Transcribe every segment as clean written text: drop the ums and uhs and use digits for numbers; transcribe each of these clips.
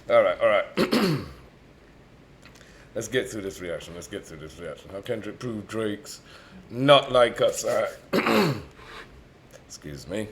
All right, all right. Let's get through this reaction. How Kendrick proved Drake's not like us. All right. Excuse me.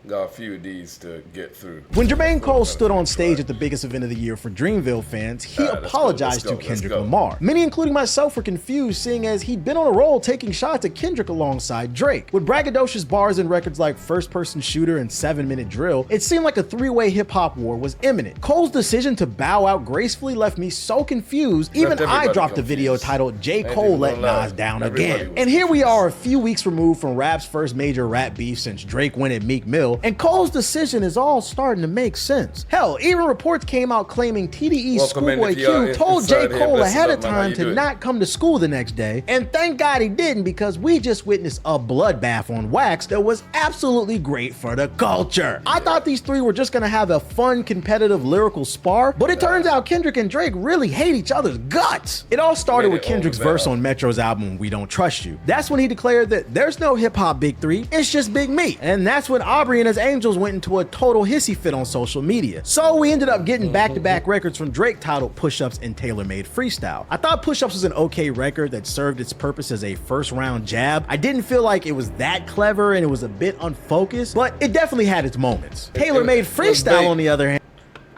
Got a few of these to get through. When Jermaine Cole stood on stage at the biggest event of the year for Dreamville fans, he apologized to Kendrick Lamar. Many, including myself, were confused, seeing as he'd been on a roll taking shots at Kendrick alongside Drake. With braggadocious bars and records like First Person Shooter and 7-Minute Drill, it seemed like a three-way hip-hop war was imminent. Cole's decision to bow out gracefully left me so confused, even I dropped a video titled J. Cole Let Nas Down Again. And here we are a few weeks removed from rap's first major rap beef since Drake went at Meek Mill, and Cole's decision is all starting to make sense. Hell, even reports came out claiming TDE's Schoolboy Q told J. Cole ahead of time to not come to school the next day, and thank God he didn't, because we just witnessed a bloodbath on wax that was absolutely great for the culture. I thought these three were just gonna have a fun, competitive, lyrical spar, but it turns out Kendrick and Drake really hate each other's guts. It all started with Kendrick's verse on Metro's album, We Don't Trust You. That's when he declared that there's no hip-hop big three, it's just Big Me. And that's when Aubrey and his Angels went into a total hissy fit on social media. So we ended up getting back-to-back records from Drake titled Push-Ups and Tailor-Made Freestyle. I thought Push-Ups was an okay record that served its purpose as a first-round jab. I didn't feel like it was that clever and it was a bit unfocused, but it definitely had its moments. Tailor-Made Freestyle, on the other hand,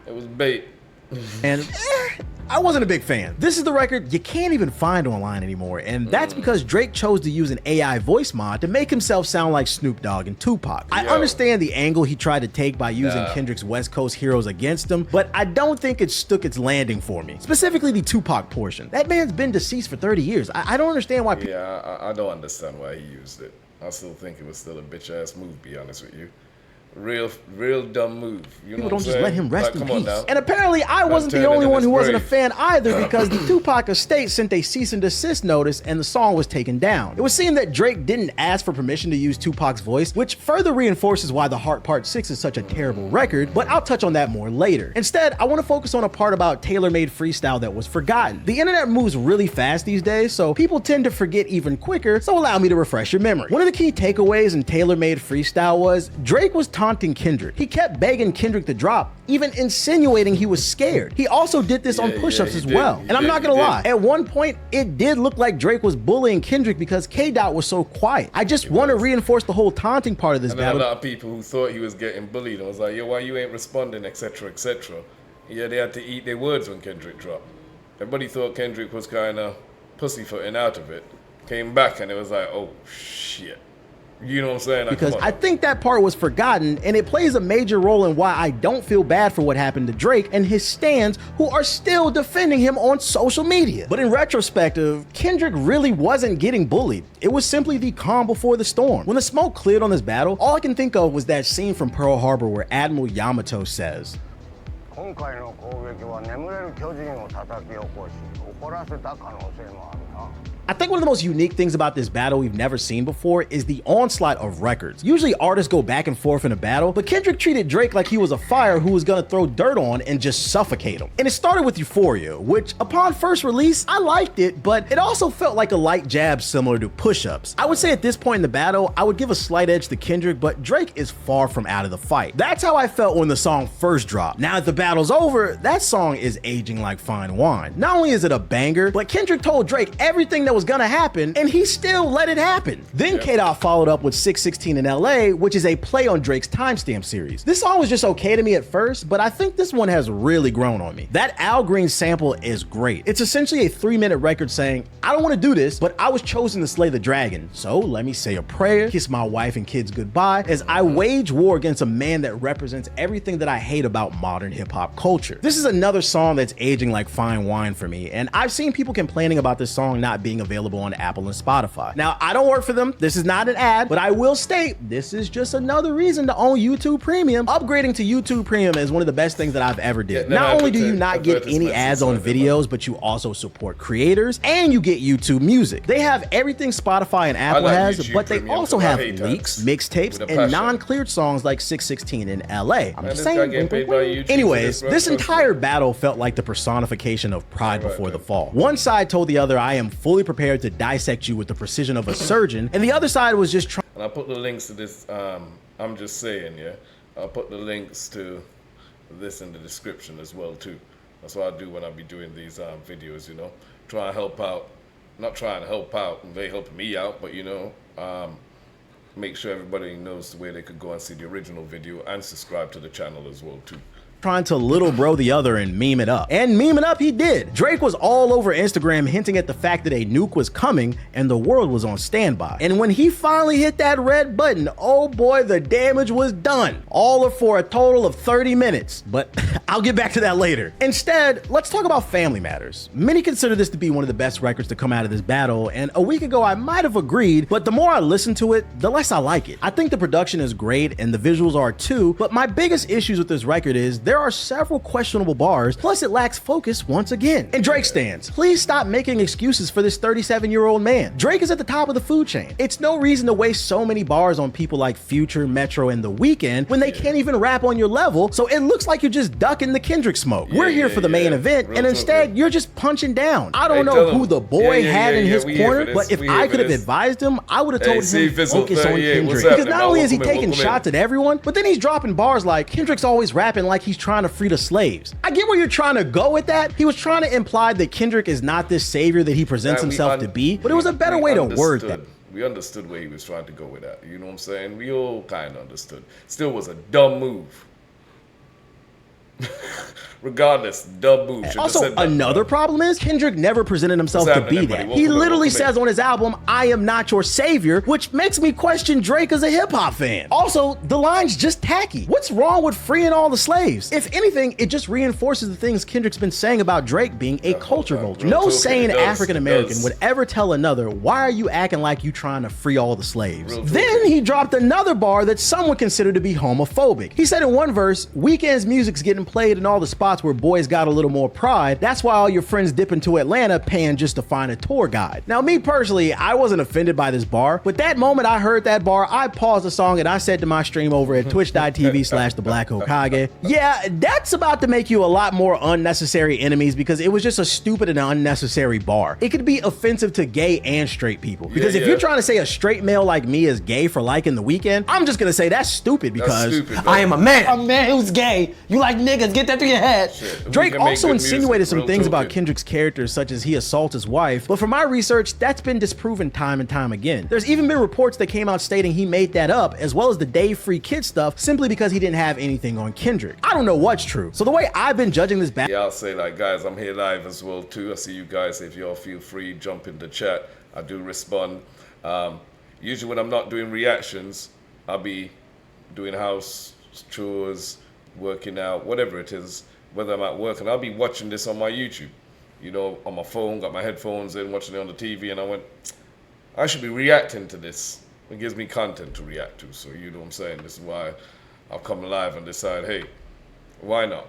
it was bait. And I wasn't a big fan. This is the record you can't even find online anymore, and that's because Drake chose to use an AI voice mod to make himself sound like Snoop Dogg and Tupac. I understand the angle he tried to take by using Kendrick's West Coast heroes against him, but I don't think it stuck its landing for me. Specifically the Tupac portion. That man's been deceased for 30 years. I don't understand why people— Yeah, I don't understand why he used it. I still think it was still a bitch-ass move, be honest with you. Real dumb move. You know People don't just saying? let him rest like, in come on peace. now. And apparently I wasn't the only one who wasn't a fan either, because the Tupac estate sent a cease and desist notice and the song was taken down. It would seem that Drake didn't ask for permission to use Tupac's voice, which further reinforces why The Heart Part 6 is such a terrible record, but I'll touch on that more later. Instead, I want to focus on a part about tailor-made freestyle that was forgotten. The internet moves really fast these days, so people tend to forget even quicker, so allow me to refresh your memory. One of the key takeaways in tailor-made freestyle was Drake was taunting Kendrick. He kept begging Kendrick to drop, even insinuating he was scared. He also did this on Push-Ups as well. And I'm not gonna lie, at one point, it did look like Drake was bullying Kendrick because K-Dot was so quiet. I just want to reinforce the whole taunting part of this battle. A lot of people who thought he was getting bullied and was like, yo, why you ain't responding, etc., etc. Yeah, they had to eat their words when Kendrick dropped. Everybody thought Kendrick was kind of pussyfooting out of it. Came back and it was like, oh, shit. You know what I'm saying? Like, because I think that part was forgotten, and it plays a major role in why I don't feel bad for what happened to Drake and his stans who are still defending him on social media. But in retrospective, Kendrick really wasn't getting bullied. It was simply the calm before the storm. When the smoke cleared on this battle, all I can think of was that scene from Pearl Harbor where Admiral Yamato says, I think one of the most unique things about this battle we've never seen before is the onslaught of records. Usually artists go back and forth in a battle, but Kendrick treated Drake like he was a fire who was gonna throw dirt on and just suffocate him. And it started with Euphoria, which upon first release, I liked it, but it also felt like a light jab similar to Push-Ups. I would say at this point in the battle, I would give a slight edge to Kendrick, but Drake is far from out of the fight. That's how I felt when the song first dropped. Now that the battle's over, that song is aging like fine wine. Not only is it a banger, but Kendrick told Drake everything that was gonna happen, and he still let it happen. Then K-Dot followed up with 616 in LA, which is a play on Drake's Timestamp series. This song was just okay to me at first, but I think this one has really grown on me. That Al Green sample is great. It's essentially a 3-minute record saying, I don't want to do this, but I was chosen to slay the dragon, so let me say a prayer, kiss my wife and kids goodbye, as I wage war against a man that represents everything that I hate about modern hip-hop culture. This is another song that's aging like fine wine for me, and I've seen people complaining about this song not being available on Apple and Spotify. Now, I don't work for them. This is not an ad, but I will state this is just another reason to own YouTube Premium. Upgrading to YouTube Premium is one of the best things that I've ever did. Not only do you not get any ads on videos, but you also support creators and you get YouTube Music. They have everything Spotify and Apple has, but they also have leaks, mixtapes, and non-cleared songs like 616 in LA. I'm just saying. Anyways, this entire battle felt like the personification of pride before the fall. One side told the other, I am fully prepared to dissect you with the precision of a surgeon, and the other side was just trying. And I'll put the links to this. I'm just saying, yeah. I'll put the links to this in the description as well too. That's what I do when I be doing these videos, you know. Try and help out. Not trying to help out, and they helping me out, but you know, make sure everybody knows where they could go and see the original video and subscribe to the channel as well too. Trying to little bro the other and meme it up. And meme it up he did. Drake was all over Instagram hinting at the fact that a nuke was coming and the world was on standby. And when he finally hit that red button, oh boy, the damage was done. All for a total of 30 minutes. But I'll get back to that later. Instead, let's talk about Family Matters. Many consider this to be one of the best records to come out of this battle, and a week ago I might have agreed, but the more I listen to it, the less I like it. I think the production is great and the visuals are too, but my biggest issues with this record is there are several questionable bars, plus it lacks focus once again. And Drake stands, please stop making excuses for this 37-year-old man. Drake is at the top of the food chain. It's no reason to waste so many bars on people like Future, Metro, and The Weeknd when they can't even rap on your level, so it looks like you're just ducking the Kendrick smoke. We're here for the main event, and instead you're just punching down. I don't know who the boy had in his corner, but if I could have advised him, I would have told him focus on Kendrick. Because not only is he taking shots at everyone, but then he's dropping bars like Kendrick's always rapping like he's trying to free the slaves. I get where you're trying to go with that. He was trying to imply that Kendrick is not this savior that he presents himself to be, but it was a better way to word that. We understood where he was trying to go with that. You know what I'm saying? We all kind of understood. Still was a dumb move. Regardless, dumb move. Also, another problem is Kendrick never presented himself to be that. He literally says on his album, I am not your savior, which makes me question Drake as a hip hop fan. Also, the line's just tacky. What's wrong with freeing all the slaves? If anything, it just reinforces the things Kendrick's been saying about Drake being a culture vulture. No sane African American would ever tell another, why are you acting like you trying to free all the slaves? Then he dropped another bar that some would consider to be homophobic. He said in one verse, Weeknd's music's getting played in all the spots where boys got a little more pride. That's why all your friends dip into Atlanta paying just to find a tour guide. Now, me personally, I wasn't offended by this bar, but that moment I heard that bar, I paused the song and I said to my stream over at twitch.tv/theblack yeah, that's about to make you a lot more unnecessary enemies because it was just a stupid and unnecessary bar. It could be offensive to gay and straight people. Because if you're trying to say a straight male like me is gay for liking The Weeknd, I'm just gonna say that's stupid because I am a man who's gay. You like niggas, get that through your head. Drake also insinuated some things about Kendrick's character, such as he assaults his wife, but from my research, that's been disproven time and time again. There's even been reports that came out stating he made that up, as well as the Dave Free Kid stuff, simply because he didn't have anything on Kendrick. I don't know what's true. So the way I've been judging this battle, yeah, I'll say like, guys, I'm here live as well too. I see you guys. If y'all feel free, jump in the chat. I do respond. Usually when I'm not doing reactions, I'll be doing house chores, working out, whatever it is, whether I'm at work, and I'll be watching this on my YouTube, you know, on my phone, got my headphones in, watching it on the TV, and I went, I should be reacting to this. It gives me content to react to, so you know what I'm saying? This is why I've come live and decide, hey, why not?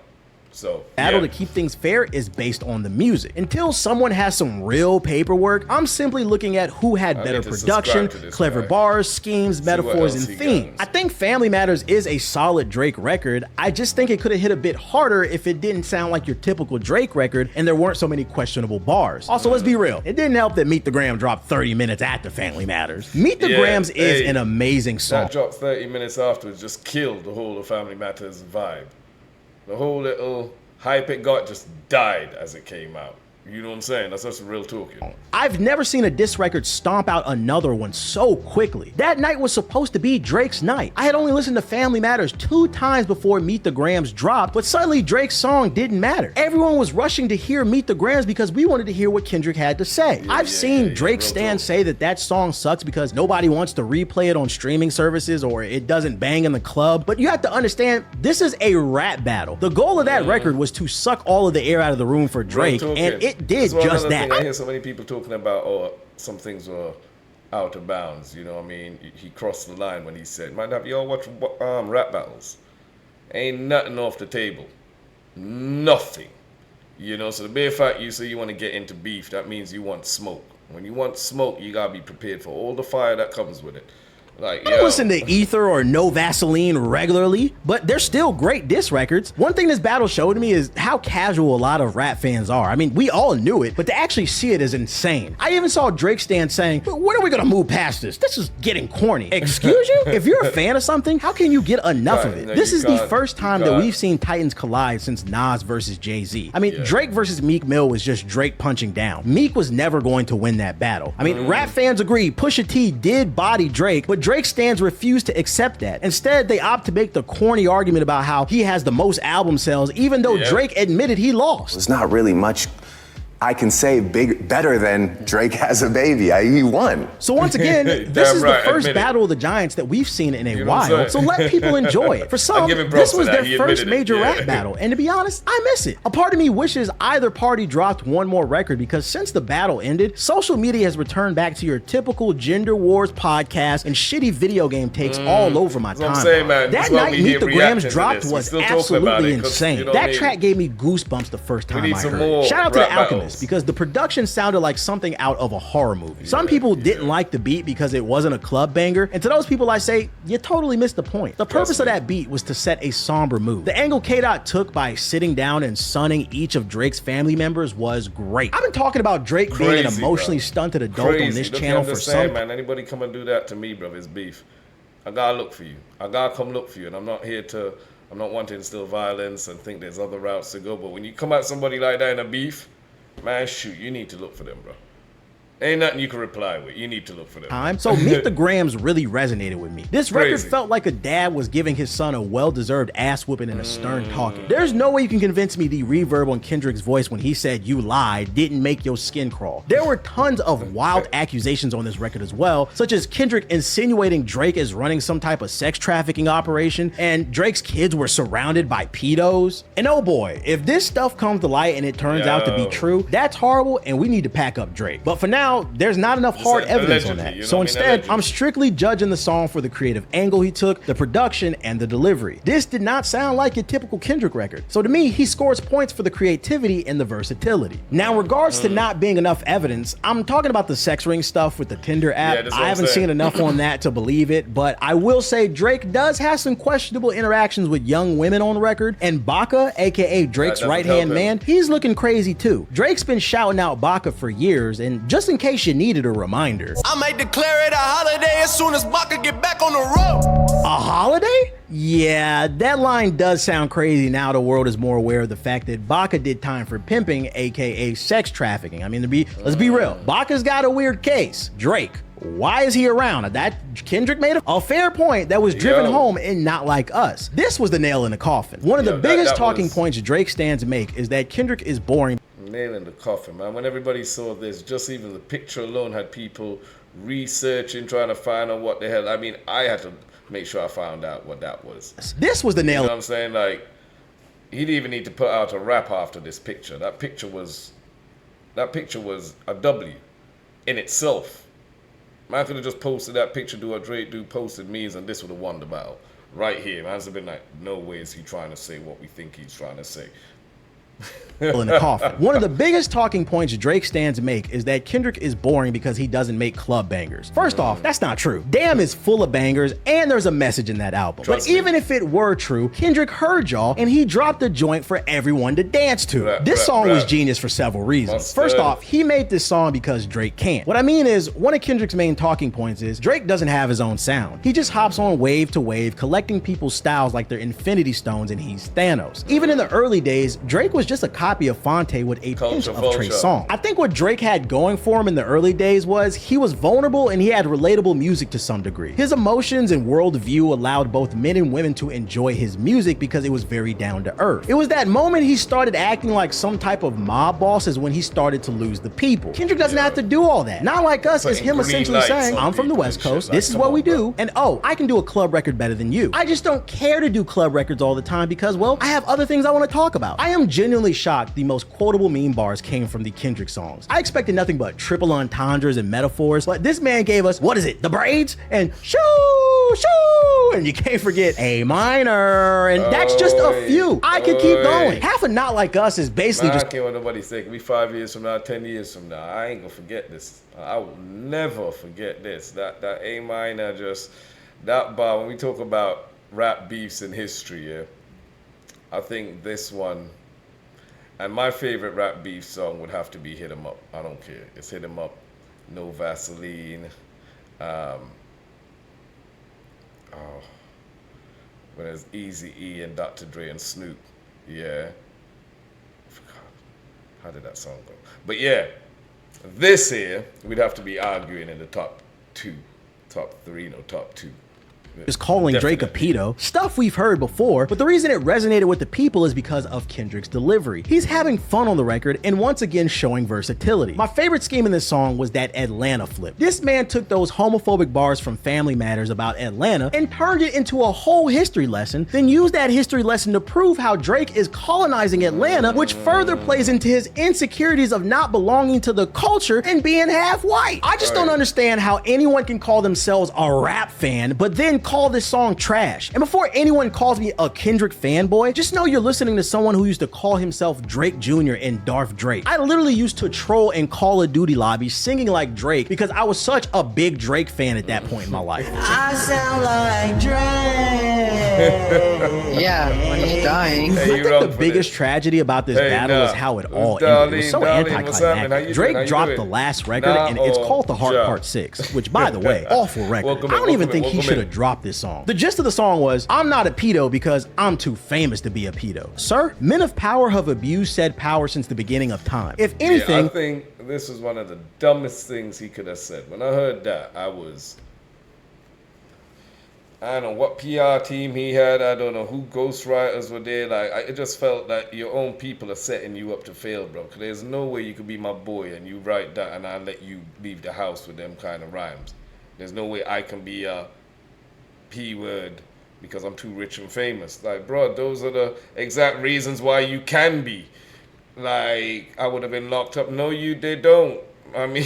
So, battle to keep things fair is based on the music. Until someone has some real paperwork, I'm simply looking at who had better production, clever bars, schemes, metaphors, and themes. I think Family Matters is a solid Drake record. I just think it could have hit a bit harder if it didn't sound like your typical Drake record and there weren't so many questionable bars. Also, let's be real. It didn't help that Meet the Gram dropped 30 minutes after Family Matters. Meet the Grams is an amazing song. That dropped 30 minutes afterwards, just killed the whole of Family Matters vibe. The whole little hype it got just died as it came out. You know what I'm saying? That's just real talking. I've never seen a diss record stomp out another one so quickly. That night was supposed to be Drake's night. I had only listened to Family Matters 2 times before Meet the Grams dropped, but suddenly Drake's song didn't matter. Everyone was rushing to hear Meet the Grams because we wanted to hear what Kendrick had to say. I've seen Drake stans say that that song sucks because nobody wants to replay it on streaming services or it doesn't bang in the club, but you have to understand, this is a rap battle. The goal of that record was to suck all of the air out of the room for Drake, and it did just that. I hear so many people talking about, oh, some things were out of bounds. You know what I mean? He crossed the line when he said, "Might have y'all watch rap battles. Ain't nothing off the table. Nothing." You know, so the bare fact you say you want to get into beef, that means you want smoke. When you want smoke, you gotta be prepared for all the fire that comes with it. Like, I don't listen to Ether or No Vaseline regularly, but they're still great diss records. One thing this battle showed me is how casual a lot of rap fans are. I mean, we all knew it, but to actually see it is insane. I even saw Drake stand saying, "But when are we gonna move past this? This is getting corny." Excuse you? If you're a fan of something, how can you get enough of it? No, this is the first time that can't. we've seen Titans collide since Nas versus Jay-Z. I mean, Drake versus Meek Mill was just Drake punching down. Meek was never going to win that battle. I mean, rap fans agree Pusha T did body Drake, but Drake stands refused to accept that. Instead, they opt to make the corny argument about how he has the most album sales, even though Drake admitted he lost. There's not really much I can say better than Drake has a baby. He won. So once again, this is the first battle of the Giants that we've seen in a while, so let people enjoy it. For some, this was their first major rap battle, and to be honest, I miss it. A part of me wishes either party dropped one more record, because since the battle ended, social media has returned back to your typical gender wars podcast and shitty video game takes all over my timeline. That night Meet the Grams dropped was absolutely insane. That track gave me goosebumps the first time I heard it. Shout out to The Alchemist, because the production sounded like something out of a horror movie. Some people didn't like the beat because it wasn't a club banger, and to those people I say, you totally missed the point. The purpose of that beat was to set a somber mood. The angle K-Dot took by sitting down and sunning each of Drake's family members was great. I've been talking about Drake being an emotionally stunted adult on this channel for some man, anybody come and do that to me, bro, it's beef. I gotta look for you. I gotta come look for you, and I'm not wanting to instill violence and think there's other routes to go, but when you come at somebody like that in a beef, man, shoot, you need to look for them, bro. Ain't nothing you can reply with. You need to look for them. So Meet the Grams really resonated with me. This record felt like a dad was giving his son a well-deserved ass whooping and a stern talking. There's no way you can convince me the reverb on Kendrick's voice when he said "you lied" didn't make your skin crawl. There were tons of wild accusations on this record as well, such as Kendrick insinuating Drake is running some type of sex trafficking operation, and Drake's kids were surrounded by pedos. And oh boy, if this stuff comes to light and it turns out to be true, that's horrible, and we need to pack up Drake. But for now, there's not enough hard evidence on that. So instead, I'm strictly judging the song for the creative angle he took, the production, and the delivery. This did not sound like a typical Kendrick record. So to me, he scores points for the creativity and the versatility. Now, in regards to not being enough evidence, I'm talking about the sex ring stuff with the Tinder app. I haven't seen enough on that to believe it, but I will say Drake does have some questionable interactions with young women on record, and Baca, aka Drake's right-hand man, he's looking crazy too. Drake's been shouting out Baca for years, and just in case you needed a reminder, I might declare it a holiday as soon as Baca get back on the road. A holiday? Yeah, that line does sound crazy now the world is more aware of the fact that Baca did time for pimping, aka sex trafficking. I mean, let's be real, Baca's got a weird case. Drake, why is he around? That Kendrick made a fair point that was driven home in Not Like Us. This was the nail in the coffin. One of the biggest talking points Drake stands make is that Kendrick is boring. Nail in the coffin, man. When everybody saw this, just even the picture alone had people researching, trying to find out what the hell. I mean, I had to make sure I found out what that was. This was the nail. You know what I'm saying? Like, he didn't even need to put out a rap after this picture. That picture was a W in itself. Man could have just posted that picture, do what Drake do, posted memes, and this would have won the battle. Right here, man's have been like, no way is he trying to say what we think he's trying to say. In the coffin. One of the biggest talking points Drake stands make is that Kendrick is boring because he doesn't make club bangers. First off, that's not true. Damn is full of bangers, and there's a message in that album. But even if it were true, Kendrick heard y'all, and he dropped a joint for everyone to dance to. This song was genius for several reasons. First off, he made this song because Drake can't. What I mean is, one of Kendrick's main talking points is Drake doesn't have his own sound. He just hops on wave to wave, collecting people's styles like they're Infinity Stones, and he's Thanos. Even in the early days, Drake was just a copy of Fonte with a pinch of Trey Songz. I think what Drake had going for him in the early days was he was vulnerable and he had relatable music to some degree. His emotions and worldview allowed both men and women to enjoy his music because it was very down to earth. It was that moment he started acting like some type of mob boss is when he started to lose the people. Kendrick doesn't have to do all that. Not Like Us is him essentially saying, I'm from the West Coast, this is what we do, and oh, I can do a club record better than you. I just don't care to do club records all the time because, well, I have other things I want to talk about. I am genuinely shocked the most quotable meme bars came from the Kendrick songs. I expected nothing but triple entendres and metaphors, but this man gave us, what is it, the braids? And shoo, shoo, And you can't forget A minor, and that's just a few. I could keep going. Half of Not Like Us is basically I can't what nobody say. It could be 5 years from now, 10 years from now. I ain't gonna forget this. I will never forget this. That A minor, just that bar. When we talk about rap beefs in history, yeah, I think this one, and my favorite rap beef song would have to be Hit 'Em Up. I don't care. It's Hit 'Em Up, No Vaseline. When there's Eazy-E and Dr. Dre and Snoop. Yeah. How did that song go? But yeah, this here, we'd have to be arguing in the top 3, top 2. is calling Drake a pedo, stuff we've heard before, but the reason it resonated with the people is because of Kendrick's delivery. He's having fun on the record and once again showing versatility. My favorite scheme in this song was that Atlanta flip. This man took those homophobic bars from Family Matters about Atlanta and turned it into a whole history lesson, then used that history lesson to prove how Drake is colonizing Atlanta, which further plays into his insecurities of not belonging to the culture and being half white. I just don't understand how anyone can call themselves a rap fan, but then call this song trash. And before anyone calls me a Kendrick fanboy, just know you're listening to someone who used to call himself Drake Jr. and Darth Drake. I literally used to troll in Call of Duty lobbies singing like Drake because I was such a big Drake fan at that point in my life. I sound like Drake. Yeah, when he's dying. I think the biggest tragedy about this battle is how it all ended. It was so anticlimactic. Drake dropped the last record, and it's called The Heart Part 6, which, by the way, awful record. I don't even think he should have dropped this song. The gist of the song was, I'm not a pedo because I'm too famous to be a pedo. Sir, men of power have abused said power since the beginning of time. If anything, I think this was one of the dumbest things he could have said. When I heard that, I don't know what PR team he had. I don't know who ghostwriters were there. It just felt that your own people are setting you up to fail, bro. Because there's no way you could be my boy and you write that and I let you leave the house with them kind of rhymes. There's no way I can be a P-word because I'm too rich and famous. Like, bro, those are the exact reasons why you can be. Like, I would have been locked up. No, they don't. I mean...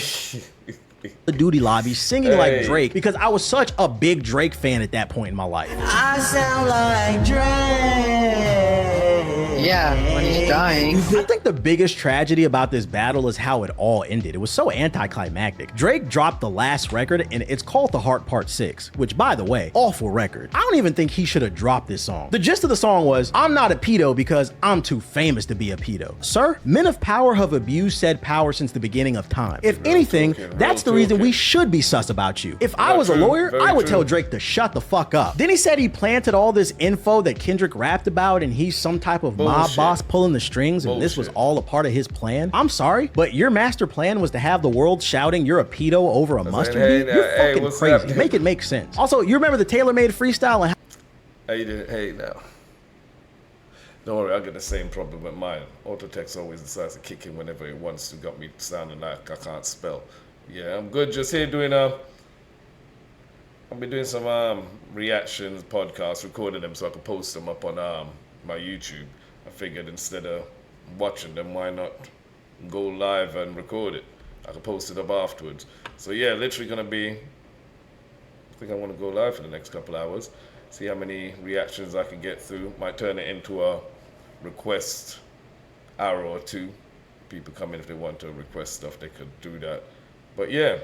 the duty lobby singing like Drake because I was such a big Drake fan at that point in my life. I sound like Drake. Yeah, when he's dying. I think the biggest tragedy about this battle is how it all ended. It was so anticlimactic. Drake dropped the last record and it's called The Heart Part 6, which, by the way, awful record. I don't even think he should have dropped this song. The gist of the song was, I'm not a pedo because I'm too famous to be a pedo. Sir, men of power have abused said power since the beginning of time. If anything, that's the reason we should be sus about you. If I was a lawyer, I would tell Drake to shut the fuck up. Then he said he planted all this info that Kendrick rapped about and he's some type of mob boss pulling the strings and this was all a part of his plan. I'm sorry, but your master plan was to have the world shouting you're a pedo over a mustard beat? You're fucking crazy. Make it make sense. Also, you remember the tailor-made freestyle and Hey now. Don't worry, I'll get the same problem with mine. Autotext always decides to kick in whenever it wants to, got me sounding like I can't spell. Yeah, I'm good. Just here doing I've been doing some reactions, podcasts, recording them so I can post them up on my YouTube. I figured instead of watching them, why not go live and record it? I can post it up afterwards. So yeah, literally gonna be, I think I want to go live for the next couple hours. See how many reactions I can get through. Might turn it into a request hour or two. People come in if they want to request stuff, they could do that. But yeah,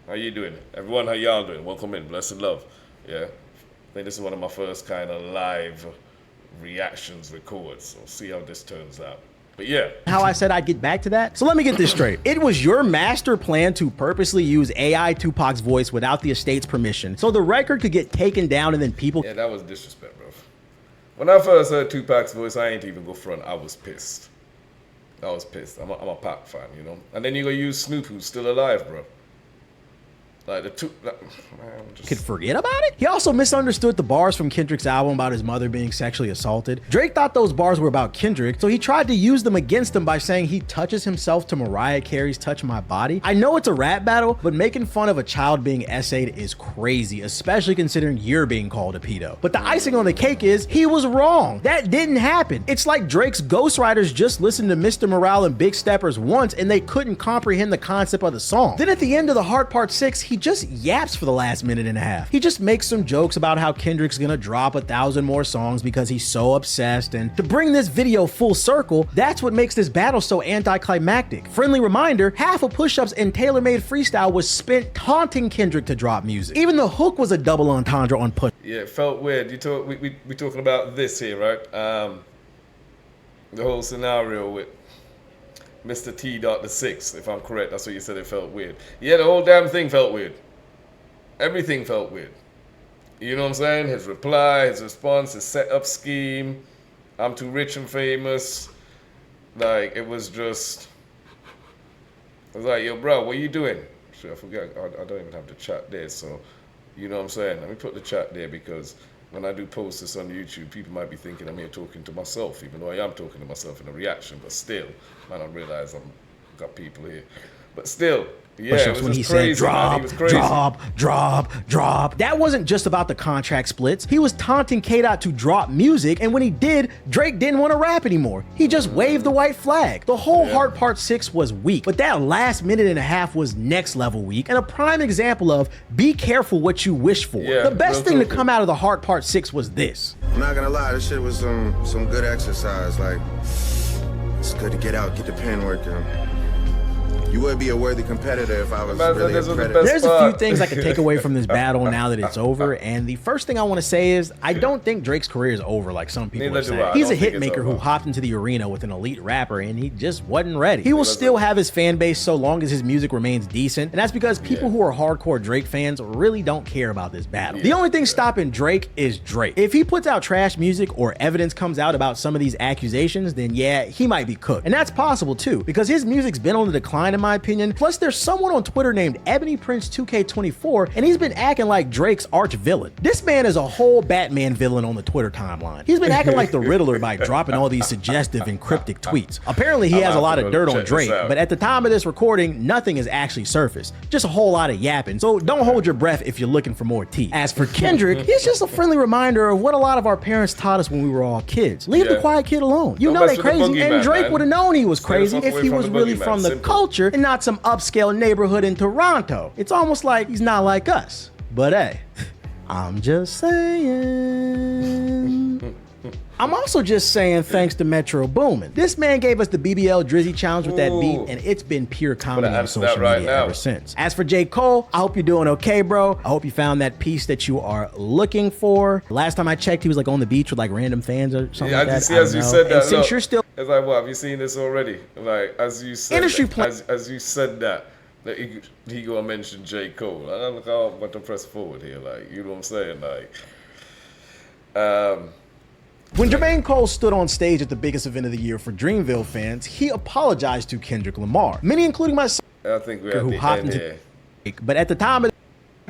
how you doing? Everyone, how y'all doing? Welcome in, blessed love. Yeah, I think this is one of my first kind of live reactions records. So see how this turns out. But yeah. How I said I'd get back to that? So let me get this straight. It was your master plan to purposely use AI Tupac's voice without the estate's permission so the record could get taken down and then people... Yeah, that was disrespect, bro. When I first heard Tupac's voice, I ain't even go front. I was pissed. I'm a Pac fan, you know? And then you go use Snoop, who's still alive, bro. Like the two, man, could forget about it? He also misunderstood the bars from Kendrick's album about his mother being sexually assaulted. Drake thought those bars were about Kendrick, so he tried to use them against him by saying he touches himself to Mariah Carey's Touch My Body. I know it's a rap battle, but making fun of a child being essayed is crazy, especially considering you're being called a pedo. But the icing on the cake is, he was wrong. That didn't happen. It's like Drake's ghostwriters just listened to Mr. Morale and Big Steppers once and they couldn't comprehend the concept of the song. Then at the end of The Heart Part 6, he he just yaps for the last minute and a half. He just makes some jokes about how Kendrick's gonna drop 1,000 more songs because he's so obsessed, and to bring this video full circle, that's what makes this battle so anticlimactic. Friendly reminder, half of Push-Up's and Taylor-Made freestyle was spent taunting Kendrick to drop music. Even the hook was a double entendre on Push. Yeah, it felt weird. We talking about this here, right? The whole scenario with Mr. T. the 6th, if I'm correct. That's what you said. It felt weird. Yeah, the whole damn thing felt weird. Everything felt weird. You know what I'm saying? His reply, his response, his setup scheme. I'm too rich and famous. Like, it was just... I was like, yo, bro, what are you doing? Shit, I forgot. I don't even have the chat there, so... You know what I'm saying? Let me put the chat there because when I do post this on YouTube, people might be thinking I'm here talking to myself, even though I am talking to myself in a reaction, but still, man, I realize I've got people here. But still, yeah, it was when he just crazy, said drop, man. He was crazy. drop. That wasn't just about the contract splits. He was taunting K-Dot to drop music, and when he did, Drake didn't want to rap anymore. He just waved the white flag. The whole Heart Part 6 was weak, but that last minute and a half was next level weak, and a prime example of be careful what you wish for. Yeah, the best thing to come out of the Heart Part 6 was this. I'm not gonna lie, this shit was some good exercise. Like, it's good to get out, get the pen working. You would be a worthy competitor if I was really a competitor. There's a few things I could take away from this battle now that it's over, and the first thing I want to say is I don't think Drake's career is over like some people are saying. He's a hit maker who hopped into the arena with an elite rapper, and he just wasn't ready. He will still have his fan base so long as his music remains decent, and that's because people who are hardcore Drake fans really don't care about this battle. The only thing stopping Drake is Drake. If he puts out trash music or evidence comes out about some of these accusations, then yeah, he might be cooked. And that's possible too, because his music's been on the decline in my opinion. Plus, there's someone on Twitter named Ebony Prince 2K24, and he's been acting like Drake's arch villain. This man is a whole Batman villain on the Twitter timeline. He's been acting like the Riddler by dropping all these suggestive and cryptic tweets. Apparently, he has a lot of dirt on Drake, but at the time of this recording, nothing is actually surfaced. Just a whole lot of yapping. So don't hold your breath if you're looking for more tea. As for Kendrick, he's just a friendly reminder of what a lot of our parents taught us when we were all kids. Leave the quiet kid alone. You know they crazy, and Drake would have known he was crazy if he was really from the culture and not some upscale neighborhood in Toronto. It's almost like he's not like us. But hey, I'm just saying. I'm also just saying thanks to Metro Boomin. This man gave us the BBL DRIZZY challenge with that beat, and it's been pure comedy on social media ever since. As for J. Cole, I hope you're doing okay, bro. I hope you found that piece that you are looking for. Last time I checked, he was like on the beach with like random fans or something like that. As you said that, and since you're still... It's like, what, have you seen this already? Like, as you said as you said that he gonna mention J. Cole. I don't know how to press forward here, like, you know what I'm saying? Like, when Jermaine Cole stood on stage at the biggest event of the year for Dreamville fans, he apologized to Kendrick Lamar. Many, including myself, I think we're at the end here. But at the time,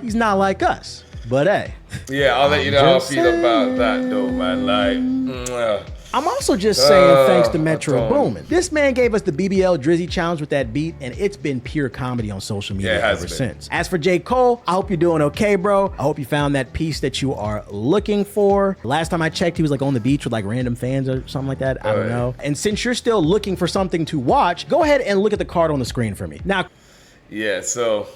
he's not like us. But hey. Yeah, I'll let you know how I feel about that, though, man. Like, I'm also just saying thanks to Metro Boomin. This man gave us the BBL DRIZZY challenge with that beat, and it's been pure comedy on social media ever since. As for J. Cole, I hope you're doing okay, bro. I hope you found that piece that you are looking for. Last time I checked, he was like on the beach with like random fans or something like that. I don't know. And since you're still looking for something to watch, go ahead and look at the card on the screen for me. Now, yeah, so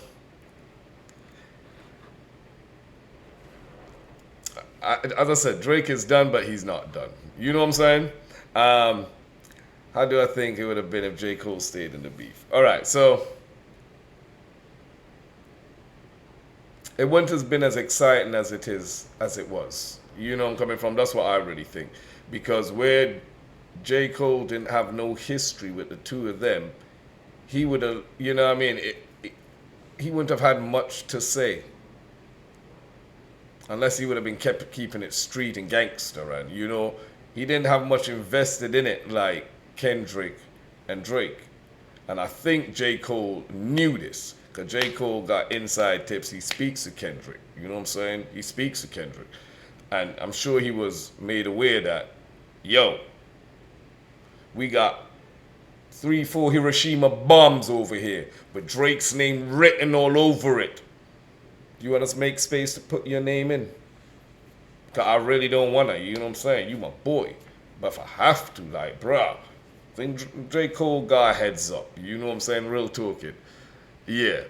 as I said, Drake is done, but he's not done. You know what I'm saying? How do I think it would have been if J. Cole stayed in the beef? All right, so it wouldn't have been as exciting as it was. You know where I'm coming from? That's what I really think. Because where J. Cole didn't have no history with the two of them, he would have, you know what I mean? He wouldn't have had much to say. Unless he would have been keeping it street and gangster, and you know, he didn't have much invested in it like Kendrick and Drake. And I think J. Cole knew this, because J. Cole got inside tips. He speaks to Kendrick, you know what I'm saying? He speaks to Kendrick. And I'm sure he was made aware that, yo, we got 3-4 Hiroshima bombs over here, with Drake's name written all over it. You want us to make space to put your name in? Because I really don't want to, you know what I'm saying? You my boy. But if I have to, like, bruh, I think J. Cole got a heads up. You know what I'm saying? Real talking. Yeah.